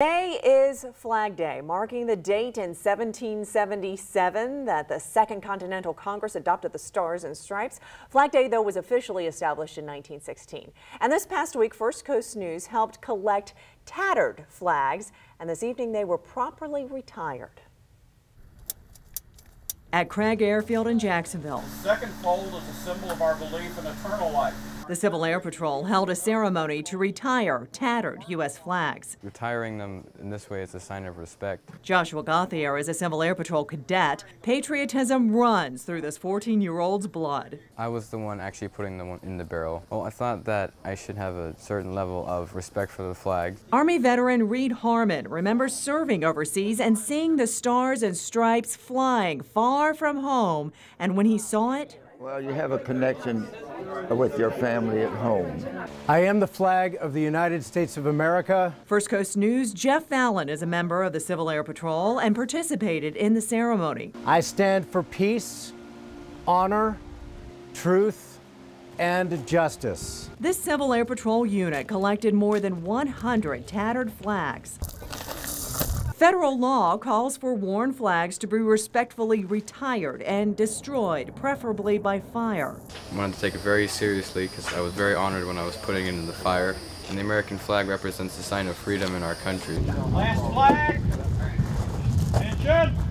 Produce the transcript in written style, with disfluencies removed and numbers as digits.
Today is Flag Day, marking the date in 1777 that the Second Continental Congress adopted the Stars and Stripes. Flag Day, though, was officially established in 1916. And this past week, First Coast News helped collect tattered flags, and this evening they were properly retired. At Craig Airfield in Jacksonville. The second fold is a symbol of our belief in eternal life. The Civil Air Patrol held a ceremony to retire tattered U.S. flags. Retiring them in this way is a sign of respect. Joshua Gauthier is a Civil Air Patrol cadet. Patriotism runs through this 14-year-old's blood. I was the one actually putting them in the barrel. Well, I thought that I should have a certain level of respect for the flag. Army veteran Reed Harmon remembers serving overseas and seeing the Stars and Stripes flying far from home. And when he saw it, well, you have a connection with your family at home. I am the flag of the United States of America. First Coast News' Jeff Fallon is a member of the Civil Air Patrol and participated in the ceremony. I stand for peace, honor, truth, and justice. This Civil Air Patrol unit collected more than 100 tattered flags. Federal law calls for worn flags to be respectfully retired and destroyed, preferably by fire. I wanted to take it very seriously because I was very honored when I was putting it in the fire. And the American flag represents a sign of freedom in our country. Last flag. Attention.